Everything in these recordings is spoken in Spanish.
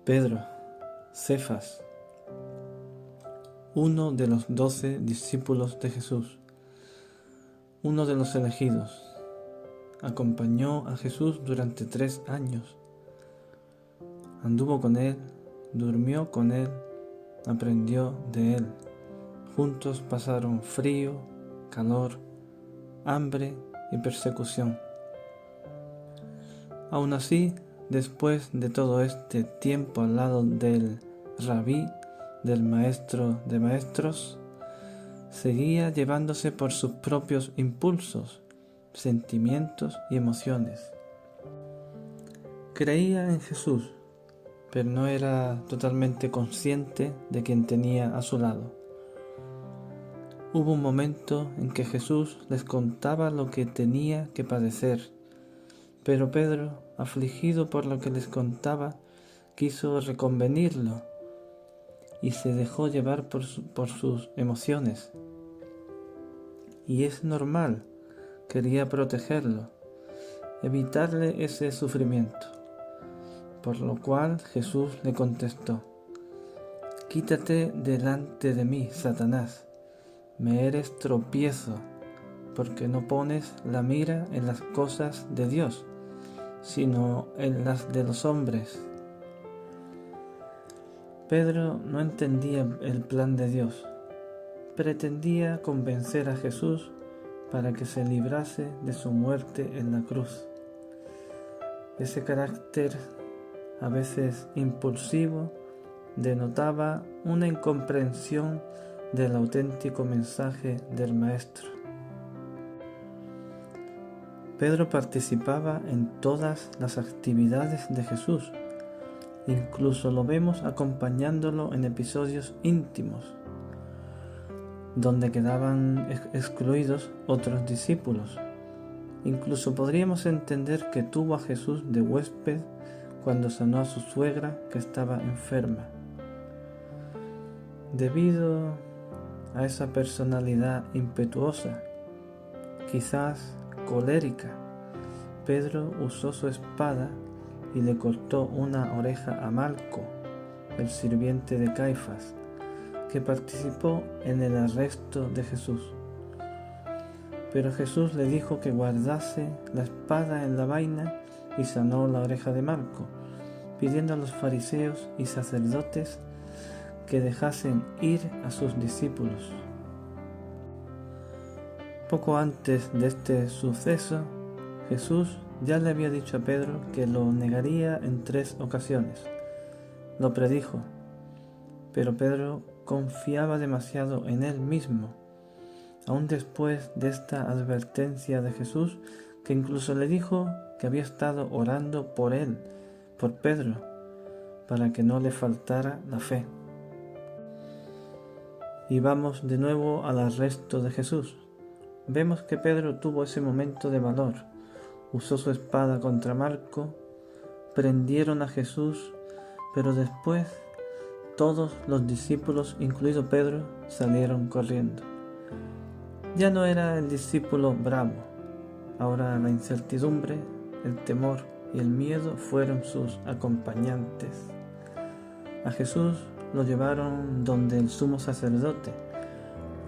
Pedro, Cefas, uno de los 12 discípulos de Jesús, uno de los elegidos, acompañó a Jesús durante 3 años. Anduvo con él, durmió con él, aprendió de él. Juntos pasaron frío, calor, hambre y persecución. Aún así, después de todo este tiempo al lado del Rabí, del maestro de maestros, seguía llevándose por sus propios impulsos, sentimientos y emociones. Creía en Jesús, pero no era totalmente consciente de quien tenía a su lado. Hubo un momento en que Jesús les contaba lo que tenía que padecer, pero Pedro, afligido por lo que les contaba, quiso reconvenirlo y se dejó llevar por sus emociones. Y es normal, quería protegerlo, evitarle ese sufrimiento. Por lo cual Jesús le contestó: «Quítate delante de mí, Satanás, me eres tropiezo, porque no pones la mira en las cosas de Dios, sino en las de los hombres». Pedro no entendía el plan de Dios. Pretendía convencer a Jesús para que se librase de su muerte en la cruz. Ese carácter, a veces impulsivo, denotaba una incomprensión del auténtico mensaje del Maestro. Pedro participaba en todas las actividades de Jesús, incluso lo vemos acompañándolo en episodios íntimos, donde quedaban excluidos otros discípulos. Incluso podríamos entender que tuvo a Jesús de huésped cuando sanó a su suegra que estaba enferma. Debido a esa personalidad impetuosa, quizás colérica, Pedro usó su espada y le cortó una oreja a Malco, el sirviente de Caifás, que participó en el arresto de Jesús. Pero Jesús le dijo que guardase la espada en la vaina y sanó la oreja de Malco, pidiendo a los fariseos y sacerdotes que dejasen ir a sus discípulos. Poco antes de este suceso, Jesús ya le había dicho a Pedro que lo negaría en 3 ocasiones. Lo predijo, pero Pedro confiaba demasiado en él mismo, aún después de esta advertencia de Jesús, que incluso le dijo que había estado orando por él, por Pedro, para que no le faltara la fe. Y vamos de nuevo al arresto de Jesús. Vemos que Pedro tuvo ese momento de valor, usó su espada contra Malco, prendieron a Jesús, pero después todos los discípulos, incluido Pedro, salieron corriendo. Ya no era el discípulo bravo, ahora la incertidumbre, el temor y el miedo fueron sus acompañantes. A Jesús lo llevaron donde el sumo sacerdote,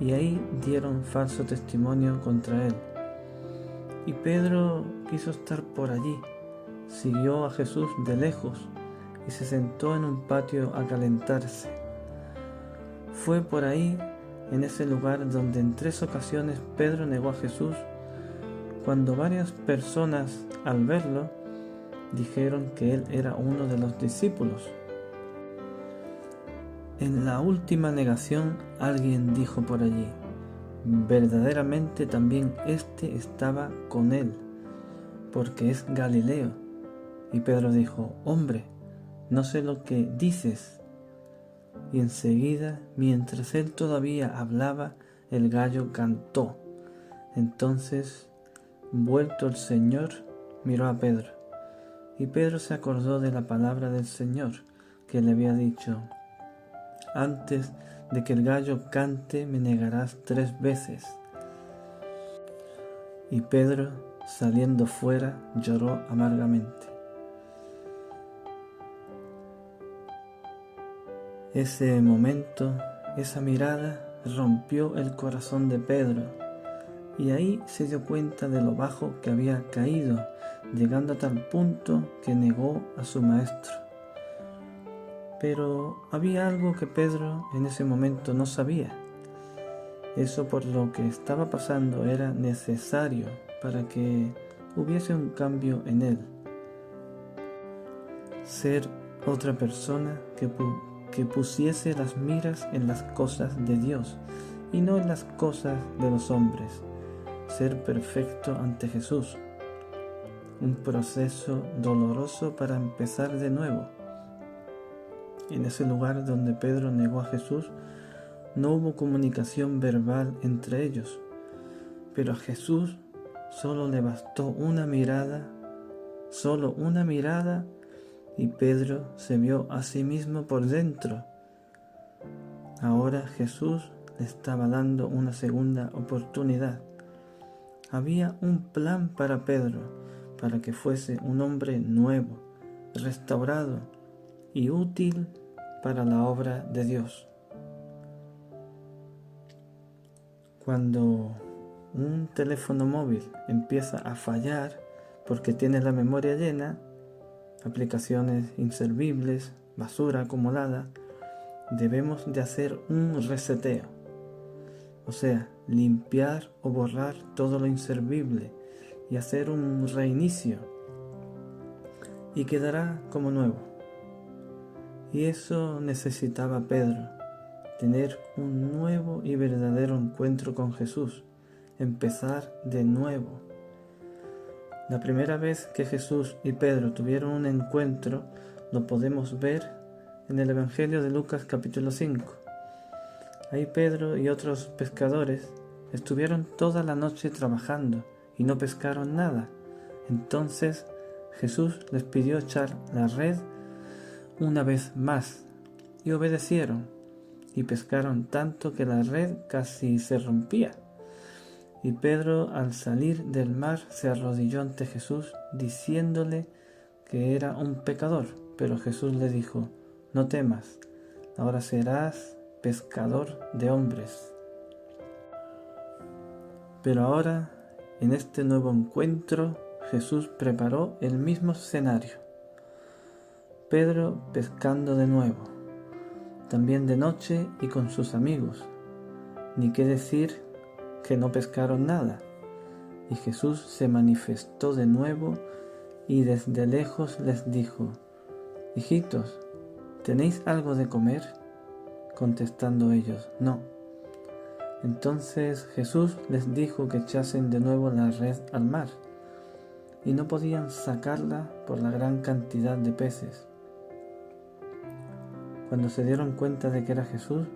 y ahí dieron falso testimonio contra él. Y Pedro quiso estar por allí, siguió a Jesús de lejos y se sentó en un patio a calentarse. Fue por ahí, en ese lugar donde en 3 ocasiones Pedro negó a Jesús, cuando varias personas, al verlo, dijeron que él era uno de los discípulos. En la última negación, alguien dijo por allí: verdaderamente también éste estaba con él, porque es Galileo. Y Pedro dijo: hombre, no sé lo que dices. Y enseguida, mientras él todavía hablaba, el gallo cantó. Entonces, vuelto el Señor, miró a Pedro. Y Pedro se acordó de la palabra del Señor, que le había dicho: antes de que el gallo cante, me negarás 3 veces. Y Pedro, saliendo fuera, lloró amargamente. Ese momento, esa mirada rompió el corazón de Pedro, y ahí se dio cuenta de lo bajo que había caído, llegando a tal punto que negó a su maestro. Pero había algo que Pedro en ese momento no sabía. Eso por lo que estaba pasando era necesario para que hubiese un cambio en él. Ser otra persona que pusiese las miras en las cosas de Dios y no en las cosas de los hombres. Ser perfecto ante Jesús. Un proceso doloroso para empezar de nuevo. En ese lugar donde Pedro negó a Jesús, no hubo comunicación verbal entre ellos, pero a Jesús solo le bastó una mirada, y Pedro se vio a sí mismo por dentro. Ahora Jesús le estaba dando una segunda oportunidad. Había un plan para Pedro, para que fuese un hombre nuevo, restaurado y útil para la obra de Dios. Cuando un teléfono móvil empieza a fallar porque tiene la memoria llena, aplicaciones inservibles, basura acumulada, debemos de hacer un reseteo, o sea, limpiar o borrar todo lo inservible y hacer un reinicio, y quedará como nuevo. Y eso necesitaba Pedro, tener un nuevo y verdadero encuentro con Jesús, empezar de nuevo. La primera vez que Jesús y Pedro tuvieron un encuentro lo podemos ver en el Evangelio de Lucas capítulo 5. Ahí Pedro y otros pescadores estuvieron toda la noche trabajando y no pescaron nada. Entonces Jesús les pidió echar la red una vez más y obedecieron y pescaron tanto que la red casi se rompía. Y Pedro, al salir del mar, se arrodilló ante Jesús, diciéndole que era un pecador. Pero Jesús le dijo: no temas, ahora serás pescador de hombres. Pero ahora, en este nuevo encuentro, Jesús preparó el mismo escenario. Pedro pescando de nuevo, también de noche y con sus amigos. Ni qué decir que no pescaron nada. Y Jesús se manifestó de nuevo y desde lejos les dijo: hijitos, ¿tenéis algo de comer? Contestando ellos: no. Entonces Jesús les dijo que echasen de nuevo la red al mar, y no podían sacarla por la gran cantidad de peces. Cuando se dieron cuenta de que era Jesús,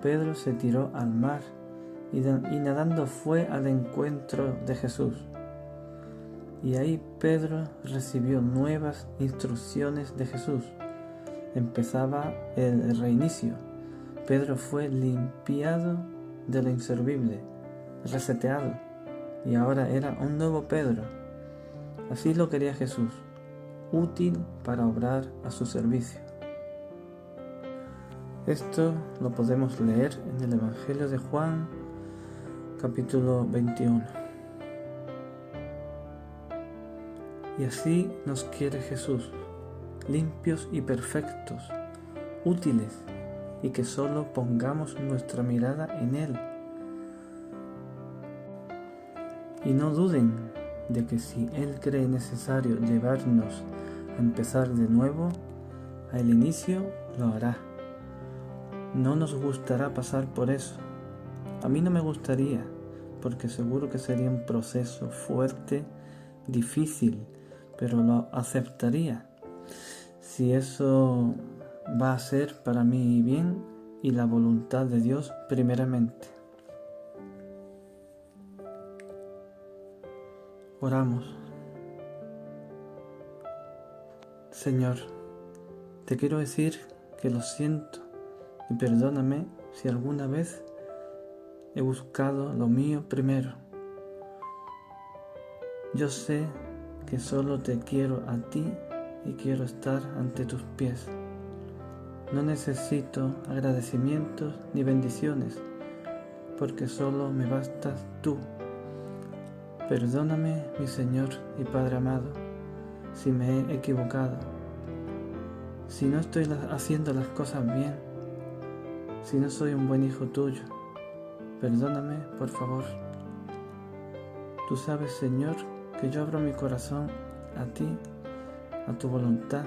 Pedro se tiró al mar y nadando fue al encuentro de Jesús. Y ahí Pedro recibió nuevas instrucciones de Jesús. Empezaba el reinicio. Pedro fue limpiado de lo inservible, reseteado, y ahora era un nuevo Pedro. Así lo quería Jesús, útil para obrar a su servicio. Esto lo podemos leer en el Evangelio de Juan, capítulo 21. Y así nos quiere Jesús, limpios y perfectos, útiles, y que solo pongamos nuestra mirada en Él. Y no duden de que si Él cree necesario llevarnos a empezar de nuevo, al inicio lo hará. No nos gustará pasar por eso. A mí no me gustaría, porque seguro que sería un proceso fuerte, difícil, pero lo aceptaría si eso va a ser para mi bien y la voluntad de Dios primeramente. Oramos. Señor, te quiero decir que lo siento y perdóname si alguna vez he buscado lo mío primero. Yo sé que solo te quiero a ti y quiero estar ante tus pies. No necesito agradecimientos ni bendiciones, porque solo me bastas tú. Perdóname, mi Señor y Padre amado, si me he equivocado, si no estoy haciendo las cosas bien, si no soy un buen hijo tuyo. Perdóname, por favor. Tú sabes, Señor, que yo abro mi corazón a ti, a tu voluntad,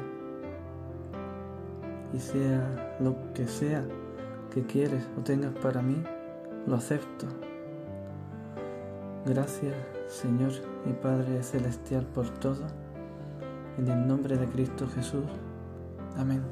y sea lo que sea que quieres o tengas para mí, lo acepto. Gracias, Señor y Padre Celestial, por todo. En el nombre de Cristo Jesús. Amén.